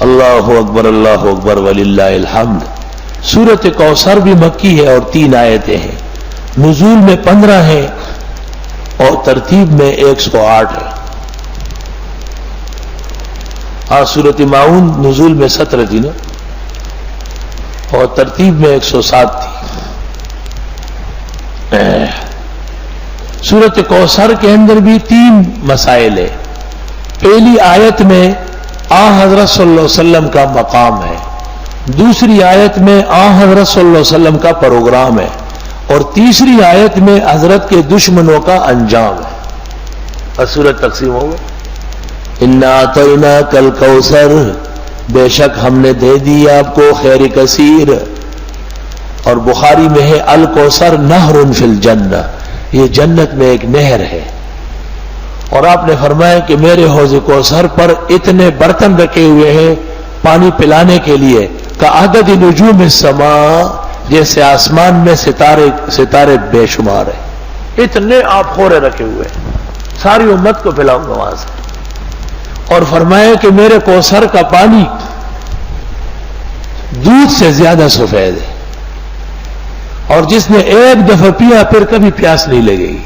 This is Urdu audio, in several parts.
اللہ اکبر وللہ الحمد۔ سورۃ کوثر بھی مکی ہے اور 3 آیتیں ہیں، نزول میں 15 ہیں اور ترتیب میں 108 ہے۔ سورۃ ماعون نزول میں 17 تھی نا اور ترتیب میں 107 تھی۔ سورۃ کوثر کے اندر بھی 3 مسائل ہیں۔ پہلی آیت میں حضرت صلی اللہ علیہ وسلم کا مقام ہے، دوسری آیت میں حضرت صلی اللہ علیہ وسلم کا پروگرام ہے، اور تیسری آیت میں حضرت کے دشمنوں کا انجام ہے۔ اور سورت تقسیم ہو گئی، انا اعطیناک الکوثر، بے شک ہم نے دے دی آپ کو خیر کثیر۔ اور بخاری میں ہے الکوثر نہر فی الجنہ، یہ جنت میں ایک نہر ہے۔ اور آپ نے فرمایا کہ میرے حوض کوثر پر اتنے برتن رکھے ہوئے ہیں پانی پلانے کے لیے کہ عدد نجوم السماء، جیسے آسمان میں ستارے بے شمار ہیں، اتنے آپ خورے رکھے ہوئے ہیں، ساری امت کو پلاؤں گا وہاں سے۔ اور فرمایا کہ میرے کوثر کا پانی دودھ سے زیادہ سفید ہے، اور جس نے ایک دفعہ پیا پھر کبھی پیاس نہیں لگے گی۔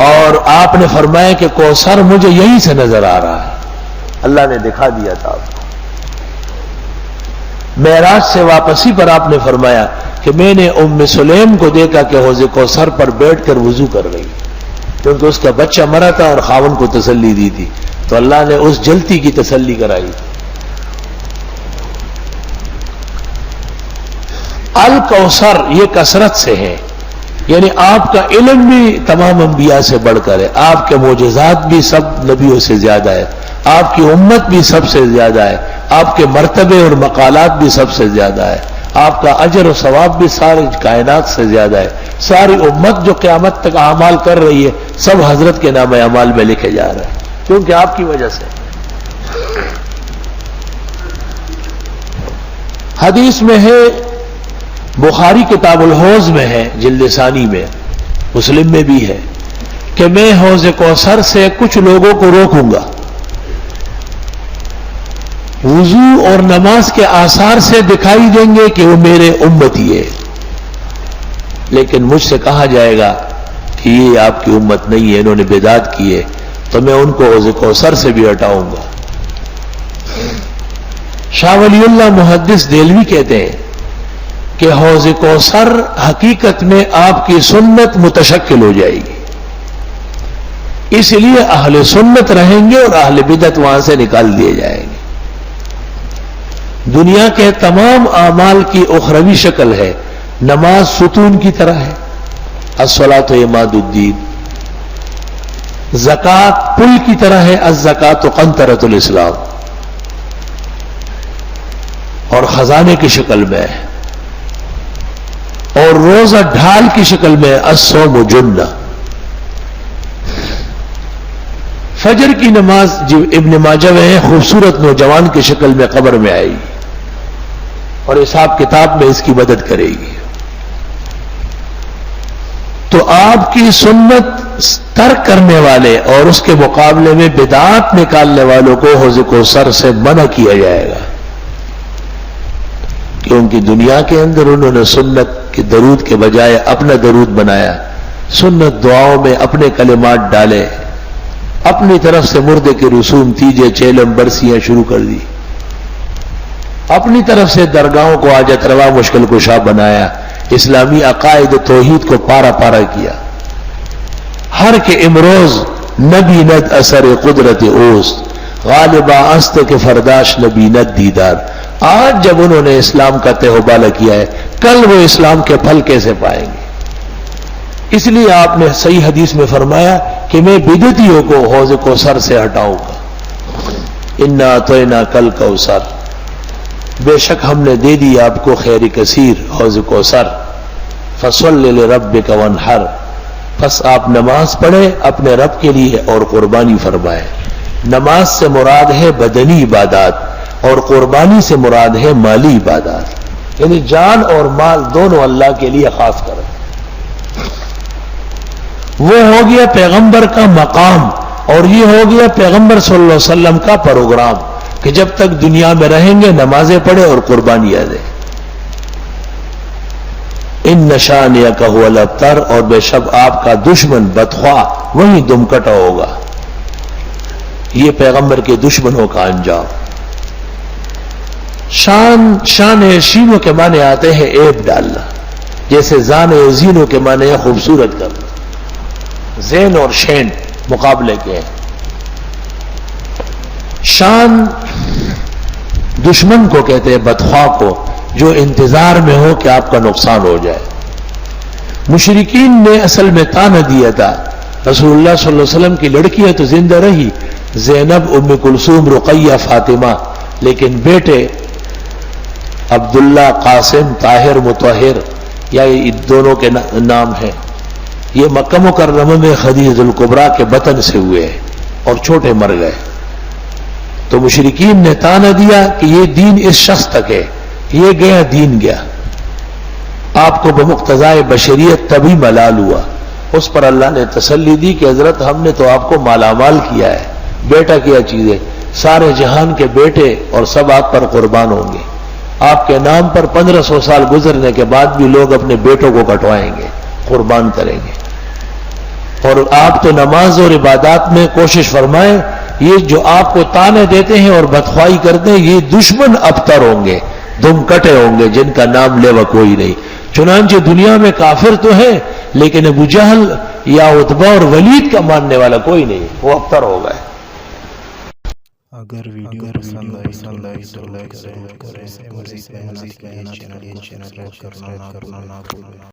اور آپ نے فرمایا کہ کوثر مجھے یہیں سے نظر آ رہا ہے، اللہ نے دکھا دیا تھا آپ کو۔ معراج سے واپسی پر آپ نے فرمایا کہ میں نے ام سلیم کو دیکھا کہ حوض کوثر پر بیٹھ کر وضو کر رہی، کیونکہ اس کا بچہ مرا تھا اور خاوند کو تسلی دی تھی، تو اللہ نے اس جلتی کی تسلی کرائی تھی۔ الکوثر یہ کثرت سے ہے، یعنی آپ کا علم بھی تمام انبیاء سے بڑھ کر ہے، آپ کے معجزات بھی سب نبیوں سے زیادہ ہے، آپ کی امت بھی سب سے زیادہ ہے، آپ کے مرتبے اور مقالات بھی سب سے زیادہ ہے، آپ کا اجر و ثواب بھی ساری کائنات سے زیادہ ہے۔ ساری امت جو قیامت تک اعمال کر رہی ہے سب حضرت کے نام اعمال میں لکھے جا رہے ہیں، کیونکہ آپ کی وجہ سے۔ حدیث میں ہے، بخاری کتاب الحوض میں ہے جلد ثانی میں، مسلم میں بھی ہے کہ میں حوض کوثر سے کچھ لوگوں کو روکوں گا، وضو اور نماز کے آثار سے دکھائی دیں گے کہ وہ میرے امتی ہے، لیکن مجھ سے کہا جائے گا کہ یہ آپ کی امت نہیں ہے، انہوں نے بدعت کی ہے، تو میں ان کو حوض کوثر سے بھی ہٹاؤں گا۔ شاہ ولی اللہ محدث دہلوی کہتے ہیں کہ حوض کوثر حقیقت میں آپ کی سنت متشکل ہو جائے گی، اس لیے اہل سنت رہیں گے اور اہل بدعت وہاں سے نکال دیے جائیں گے۔ دنیا کے تمام اعمال کی اخروی شکل ہے، نماز ستون کی طرح ہے، الصلاۃ عماد الدین، زکوٰۃ پل کی طرح ہے، الزکوٰۃ قنطرۃ الاسلام، اور خزانے کی شکل میں ہے، اور روزہ ڈھال کی شکل میں الصوم جنہ۔ فجر کی نماز جو ابن ماجہ میں ہے خوبصورت نوجوان کی شکل میں قبر میں آئے گی اور حساب کتاب میں اس کی مدد کرے گی۔ تو آپ کی سنت ترک کرنے والے اور اس کے مقابلے میں بدعات نکالنے والوں کو حوض کوثر سے منع کیا جائے گا، کیونکہ دنیا کے اندر انہوں نے سنت کے درود کے بجائے اپنا درود بنایا، سنت دعاؤں میں اپنے کلمات ڈالے، اپنی طرف سے مردے کے رسوم تیجے چیلم برسیاں شروع کر دی، اپنی طرف سے درگاہوں کو حاجت روا مشکل کشا بنایا، اسلامی عقائد توحید کو پارا پارا کیا۔ ہر کے امروز نبی ند اثر قدرت اوست، غالبہ است کے فرداش نبی ند دیدار۔ آج جب انہوں نے اسلام کا تہوبالہ کیا ہے، کل وہ اسلام کے پھل کیسے پائیں گے؟ اس لیے آپ نے صحیح حدیث میں فرمایا کہ میں بدعتیوں کو حوض کوثر سے ہٹاؤں گا۔ انا اعطیناک الکوثر، بے شک ہم نے دے دی آپ کو خیر کثیر حوض کوثر، فصل لربک وانحر، پس آپ نماز پڑھیں اپنے رب کے لیے اور قربانی فرمائیں۔ نماز سے مراد ہے بدنی عبادات اور قربانی سے مراد ہے مالی عبادات، یعنی جان اور مال دونوں اللہ کے لیے خاص کریں۔ وہ ہو گیا پیغمبر کا مقام اور یہ ہو گیا پیغمبر صلی اللہ علیہ وسلم کا پروگرام کہ جب تک دنیا میں رہیں گے نمازیں پڑھے اور قربانیاں دیں. ان نشانیک هو الابتر، اور بے شک آپ کا دشمن بدخواہ وہی دم کٹا ہوگا. یہ پیغمبر کے دشمنوں کا انجام. شان شینوں کے معنی آتے ہیں عیب ڈالنا، جیسے زان زینوں کے معنی ہے خوبصورت کرنا. زین اور شین مقابلے کے ہیں. شان دشمن کو کہتے ہیں، بدخواہ کو، جو انتظار میں ہو کہ آپ کا نقصان ہو جائے. مشرکین نے اصل میں تانا دیا تھا، رسول اللہ صلی اللہ علیہ وسلم کی لڑکیاں تو زندہ رہی، زینب، ام کلثوم، رقیہ، فاطمہ، لیکن بیٹے عبداللہ، قاسم، طاہر، مطہر، یا یہ دونوں کے نام ہیں، یہ مکہ مکرمہ میں خدیجہ الکبریٰ کے بطن سے ہوئے اور چھوٹے مر گئے. تو مشرکین نے تانا دیا کہ یہ دین اس شخص تک ہے، یہ گیا دین گیا. آپ کو بمقتضائے بشریت تبھی ملال ہوا. اس پر اللہ نے تسلی دی کہ حضرت ہم نے تو آپ کو مالا مال کیا ہے. بیٹا کیا چیز ہے؟ سارے جہان کے بیٹے اور سب آپ پر قربان ہوں گے. آپ کے نام پر 1500 سال گزرنے کے بعد بھی لوگ اپنے بیٹوں کو کٹوائیں گے، قربان کریں گے. اور آپ تو نماز اور عبادات میں کوشش فرمائیں، یہ جو آپ کو تانے دیتے ہیں اور بدخواہی کرتے ہیں یہ دشمن ابتر ہوں گے، دم کٹے ہوں گے، جن کا نام لیوا کوئی نہیں. چنانچہ دنیا میں کافر تو ہے لیکن ابو جہل یا عتبہ اور ولید کا ماننے والا کوئی نہیں، وہ ابتر ہو گئے. اگر ویڈیو پسند آئی تو لائک ضرور کریں. مزید چینل کو سبسکرائب کرنا نہ بھولیں.